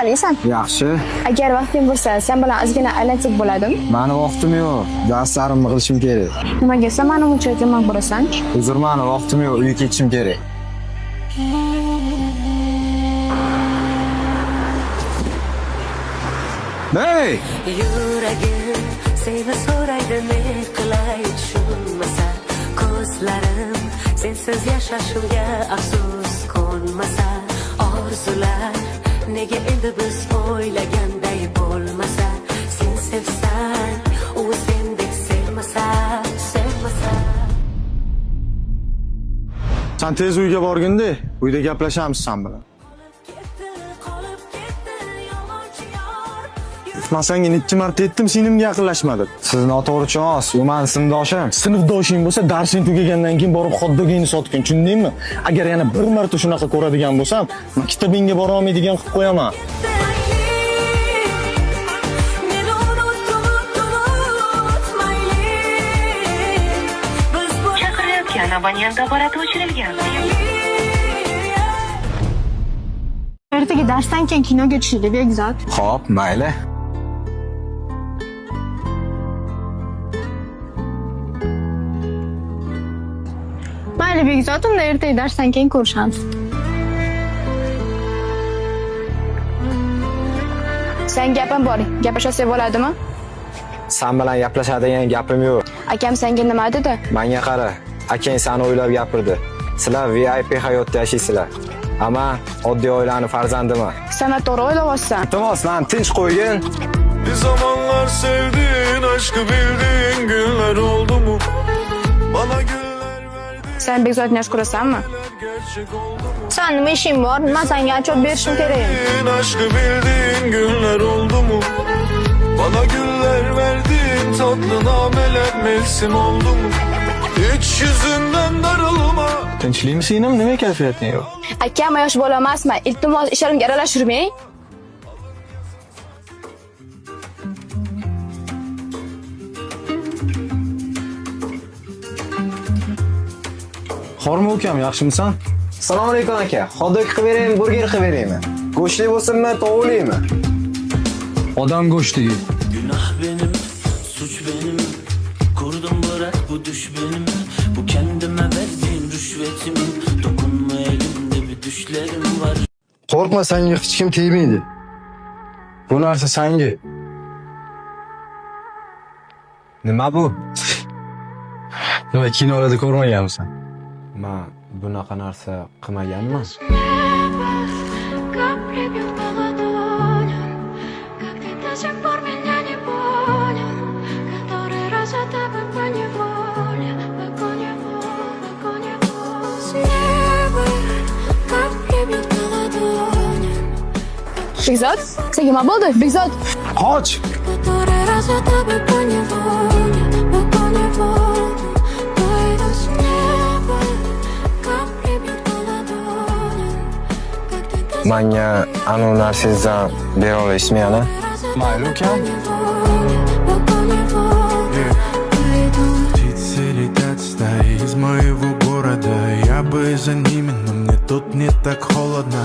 qalaysan? Yaxshi. Agar vaqting bo'lsa, sen bilan ozgina aylansak bo'ladimi? Mani vaqtim yo'q. Darslarimni qilishim kerak. Nimaga sen meni uncha yomon ko'rasan? Uzr, mani vaqtim yo'q. Uyga ketishim kerak. Hey! Yuragim seni so'raydi, ne qilay tushunmasa, ko'zlarim sensiz yashashimga afsus qo'nmasa, orzular nega endi biz o'ylaganday bo'lmasa, sen sevsan u sendek sevmasa. Sen tez uyga borganda, uyda gaplashamiz sen bilan. Men senga necha marta aytdim, senimga yaqinlashmading. Siz noto'g'ri chiqasiz. U mening sinfdoshim. Sinfdoshing bo'lsa, darsing tugagandan keyin borib hot-dogingni sotgin, tushundingmi? Agar yana bir marta shunaqa ko'radigan bo'lsam, maktabingga bora olmaydigan qilib qo'yaman. Chaqirayotgan abonent apparati o'chirilgan. Ertaga darsdan keyin kinoga tushaylik, Begzod. Xo'p, mayli. Mayli Begzod, unda ertaga darsdan keyin ko'rishamiz. Sen gapim bor, gaplashsak bo'ladimi? Sen bilan gaplashadigan gapim yo'q. Akam senga nima dedi? Menga qara, akang seni o'ylab gapirdi. Sizlar VIP hayotda yashaysizlar. Ama oddiy oilaning farzandiman. Sen to'g'ri o'ylayapsan. Iltimos, meni tinch qo'ygin. Bir zamanlar sevdiğin, aşkı bildiğin günler oldu mu? Bana güller verdin, Sen Begzodni yaxshi ko'rasanmi? gerçek oldu mu? Sen nima ishing bor? Men senga ochib berishim kerak. Aşkı bildiğin günler oldu mu? Bana güller verdin, tatlı nameler mevsim oldu mu? Hiç yüzünden darılma. Tinchlikmi senim? Nima kayfiyating yo'q? Akam yosh bola emasman. Iltimos, ishlarimga aralashtirmang. Xormi ukam, yaxshimisan? Assalomu alaykum aka. Hot-dog qilib beraymi, burger qilib beraymi? Go'shtli bo'lsinmi, tovuqlimi? Odam go'shtiga. Günah benim, suç benim. Kurdum bırak bu düş benim. Bu kendime verdiğim rüşvetim. Dokunma elimde bir düşlerim var. Qo'rqma, senga hech kim tegmaydi. Bu narsa senga. Nima bu? Nima kinolarda ko'rmaganmisan? Men bunaqa narsa qilmaganman. Капли бьют по ладоням, как ты до сих пор меня не понял, который раз за тобой поневоле, с неба капли бьют по ладоням, Begzod, senga nima bo'ldi? Begzod, Qoch! который раз за тобой поневоле, пойду с неба, капли бьют по ладоням, как ты до Menga anu narsangizdan bera olasizmi yana? Mayli ukam. Птицы летят стаи из моего города. Я бы за ними, но мне тут не так холодно.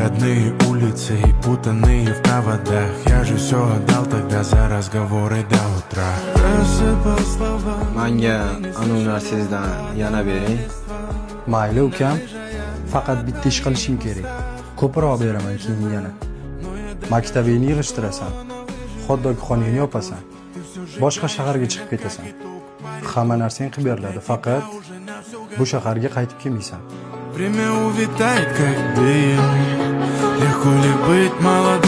Родные улицы и путанные в проводах. Я же все отдал тогда за разговоры до утра. Рассыпал слова. Menga anu narsangizdan yana bering. Mayli ukam. Faqat bitta ish qilishing kerak. Ko'proq beraman keyin yana. Maktabingni yig'ishtirasan. Hot-dogxonangni yopasan. Boshqa shaharga chiqib ketasan. Hamma narsang qilib beriladi, faqat bu shaharga qaytib kelmaysan. Время увитает, как дым. Легко ли быть молодым?